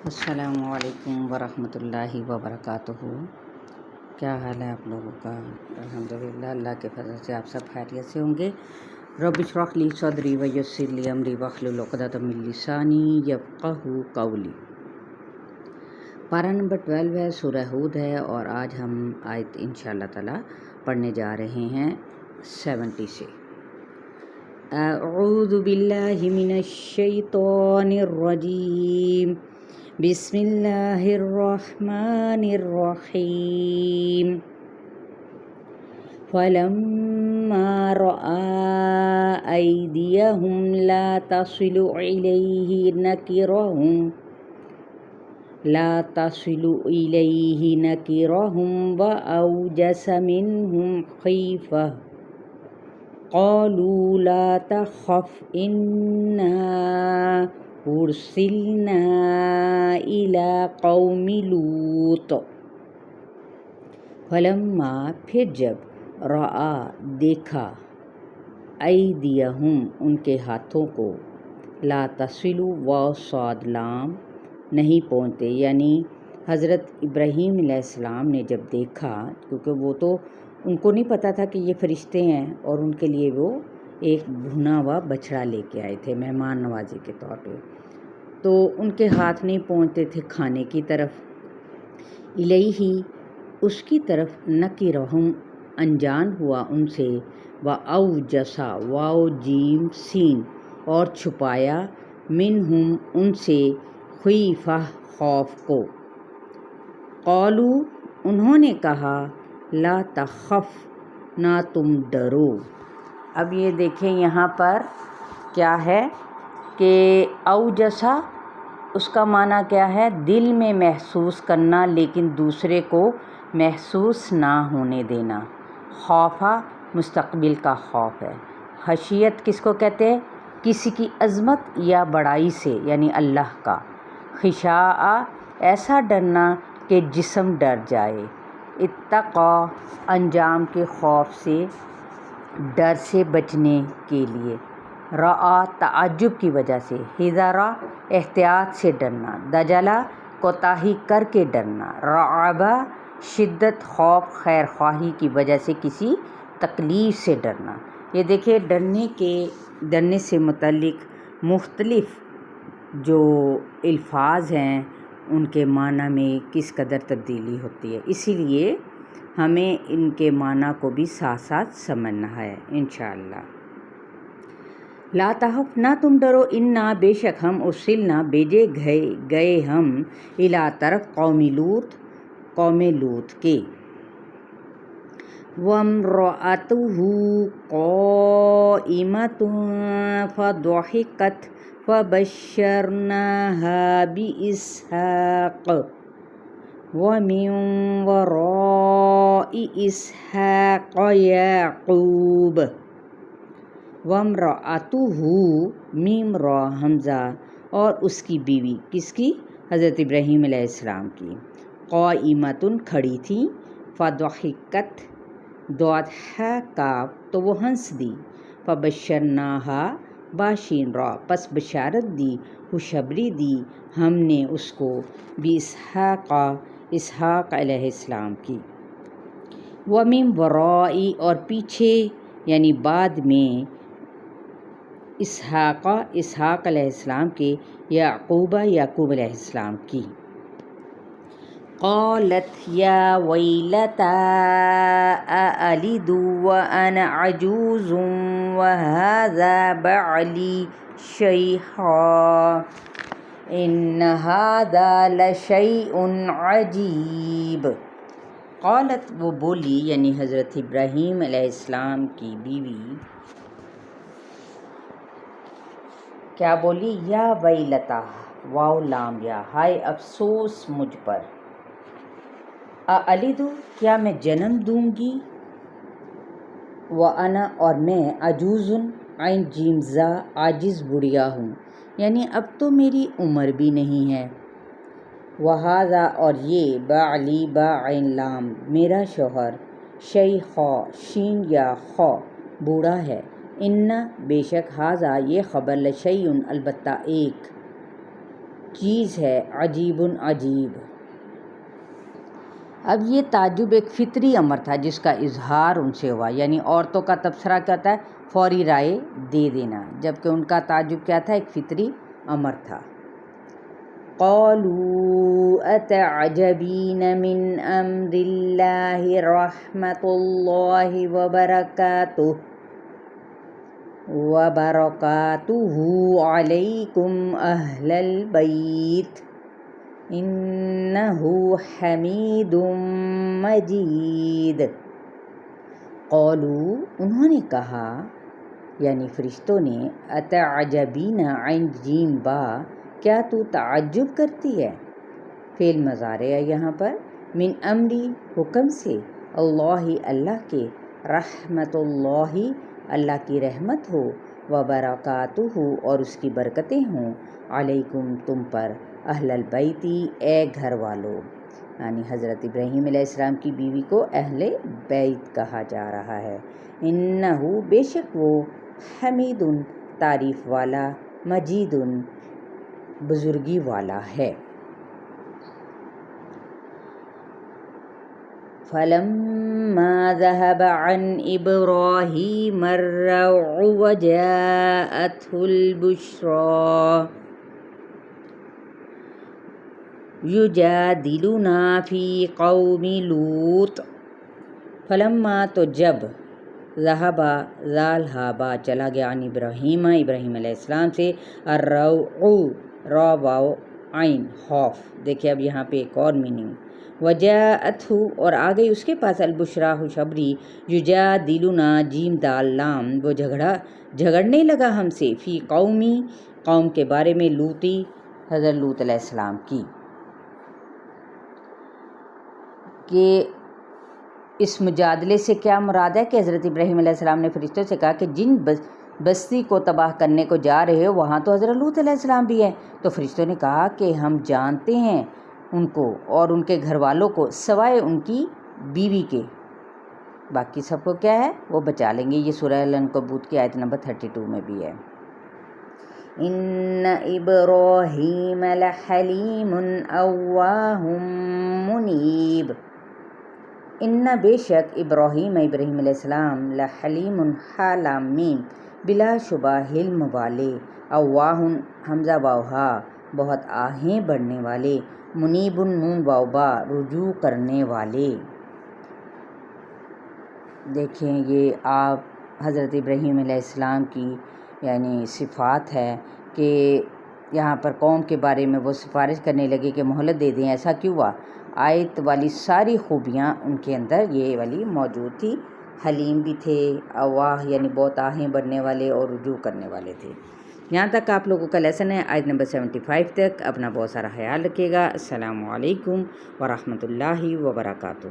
السلام علیکم ورحمۃ اللہ وبرکاتہ۔ کیا حال ہے آپ لوگوں کا؟ الحمدللہ، اللہ کے فضل سے آپ سب خیریت سے ہوں گے۔ رب اشرح لی صدری ویسر لی امری واحلل عقدۃ من لسانی یفقہوا قولی۔ پارہ نمبر 12 ہے، سورہ ہود ہے، اور آج ہم آیت انشاءاللہ تعالی پڑھنے جا رہے ہیں 70 سے۔ اعوذ باللہ من الشیطان الرجیم، بسم اللہ الرحمن الرحیم۔ فلما رأى أيديهم لا تصل إليه نكرهم وأوجس منهم خيفة قالوا لا تخف إنا أرسلنا إلى قوم لوط۔ فلما پھر جب رآ دیکھا، ایدیہم ان کے ہاتھوں کو، لا تصل واو صاد لام نہیں پہنچتے، یعنی حضرت ابراہیم علیہ السلام نے جب دیکھا، کیونکہ وہ تو ان کو نہیں پتہ تھا کہ یہ فرشتے ہیں، اور ان کے لیے وہ ایک بھنا ہوا بچڑا لے کے آئے تھے مہمان نوازی کے طور پہ، تو ان کے ہاتھ نہیں پہنچتے تھے کھانے کی طرف، الیہ اس کی طرف، نکرہم انجان ہوا ان سے، واوجسا واو جیم سین اور چھپایا، منہم ان سے، خیفہ خوف کو، قالو انہوں نے کہا، لا تخف نہ تم ڈرو۔ اب یہ دیکھیں یہاں پر کیا ہے کہ اوجسا اس کا معنی کیا ہے؟ دل میں محسوس کرنا لیکن دوسرے کو محسوس نہ ہونے دینا۔ خوفہ مستقبل کا خوف ہے۔ خشیت کس کو کہتے ہیں؟ کسی کی عظمت یا بڑائی سے، یعنی اللہ کا۔ خشاع ایسا ڈرنا کہ جسم ڈر جائے۔ اتقا انجام کے خوف سے، ڈر سے بچنے کے لیے۔ رعا تعجب کی وجہ سے۔ حذرا احتیاط سے ڈرنا۔ دجلا کوتاہی کر کے ڈرنا۔ رعبہ شدت خوف خیر خواہی کی وجہ سے کسی تکلیف سے ڈرنا۔ یہ دیکھیں ڈرنے سے متعلق مختلف جو الفاظ ہیں ان کے معنی میں کس قدر تبدیلی ہوتی ہے، اسی لیے ہمیں ان کے معنی کو بھی ساتھ ساتھ سمجھنا ہے انشاءاللہ۔ لا تخف نہ تم ڈرو، انا بے شک ہم، ارسلنا بھیجے گئے ہم، الی طرف قوم لوط لوط کے۔ وامرأتہ قائمۃ فضحکت فبشرناہا بإسحاق ومن وراء اسحاق یعقوب۔ وامرأتہ میم را حمزہ اور اس کی بیوی، کس کی؟ حضرت ابراہیم علیہ السلام کی۔ قائمۃ کھڑی تھی، فضحکت ضاد ح کاف تو وہ ہنس دی، فبشرناہا باشین را پس بشارت دی، خوشخبری دی ہم نے اس کو، باسحاق اسحاق علیہ السلام کی۔ ومن ورائی اور پیچھے یعنی بعد میں، اسحاق علیہ السلام کے، یعقوب علیہ السلام کی۔ قالت یا ویلتی أألد وأنا عجوز وهذا بعلی شیخا إن هذا لشیء عجیب۔ قالت وہ بولی، یعنی حضرت ابراہیم علیہ السلام کی بیوی کیا بولی؟ یا ویلتا واو لام یا، ہائے افسوس مجھ پر، اَأَلِدُ کیا میں جنم دوں گی، وَأَنَا اور میں، عجوزٌ عین جیم زا عاجز بڑھیا ہوں، یعنی اب تو میری عمر بھی نہیں ہے، وَهَذَا اور یہ، بعلی با عین لام میرا شوہر، شیخا شین یا خا بوڑھا ہے، ان بے شک، ہاذا یہ خبر، لشیء البتہ ایک، چیز ہے عجیب عجیب۔ اب یہ تعجب ایک فطری امر تھا جس کا اظہار ان سے ہوا، یعنی عورتوں کا تبصرہ کیا ہوتا ہے؟ فوری رائے دے دینا، جبکہ ان کا تعجب کیا تھا؟ ایک فطری امر تھا۔ قالوا اتعجبین من امر اللہ رحمۃ اللہ وبرکاتہ علیکم اہل البیت انہ حمید مجید۔ قالوا انہوں نے کہا، یعنی فرشتوں نے، اتعجبین عین جیم با، کیا تو تعجب کرتی ہے؟ فعل مضارع ہے یہاں پر، من امری حکم سے، اللہ اللہ کے، رحمت اللہ اللہ کی رحمت ہو، وبرکاتہ اور اس کی برکتیں ہوں، علیکم تم پر، اہل البیتی اے گھر والو، یعنی حضرت ابراہیم علیہ السلام کی بیوی کو اہل بیت کہا جا رہا ہے۔ انہو بے شک وہ، حمید تعریف والا، مجید بزرگی والا ہے۔ فلما ذهب عن إبراهيم الروع وجاءته البشرى يجادلنا في قوم لوط۔ فلما تو جب، ذهب ذالہابا چلا گیا، عن ابراہیم علیہ السلام سے، الروع را واو عین خوف، دیکھیں اب یہاں پہ ایک اور میننگ، وجاءتہ اور آ گئی اس کے پاس، البشریٰ خوشخبری، یجادلنا جیم دال لام وہ جھگڑنے لگا ہم سے، فی قومی قوم کے بارے میں، لوطی حضرت لوط علیہ السلام کی، کہ اس مجادلے سے کیا مراد ہے کہ حضرت ابراہیم علیہ السلام نے فرشتوں سے کہا کہ جن بستی کو تباہ کرنے کو جا رہے ہو وہاں تو حضرت لوط علیہ السلام بھی ہیں، تو فرشتوں نے کہا کہ ہم جانتے ہیں ان کو اور ان کے گھر والوں کو سوائے ان کی بیوی کے، باقی سب کو کیا ہے وہ بچا لیں گے۔ یہ سورہ العنکبوت کی آیت نمبر 32 میں بھی ہے۔ ان ابراہیم لحلیم اواہ منیب، ان بے شک ابراہیم علیہ السلام لحلیم حالام میم بلا شبہ حلم والے، اواہ حمزہ واؤہا بہت آہیں بڑھنے والے، منیب نون واو با رجوع کرنے والے۔ دیکھیں یہ آپ حضرت ابراہیم علیہ السلام کی یعنی صفات ہے کہ یہاں پر قوم کے بارے میں وہ سفارش کرنے لگے کہ مہلت دے دیں، ایسا کیوں ہوا؟ آیت والی ساری خوبیاں ان کے اندر یہ والی موجود تھی، حلیم بھی تھے، اواہ یعنی بہت آہیں بڑھنے والے اور رجوع کرنے والے تھے۔ یہاں تک آپ لوگوں کا لیسن ہے، آیت نمبر 75 تک۔ اپنا بہت سارا خیال رکھیے گا۔ السلام علیکم ورحمۃ اللہ وبرکاتہ۔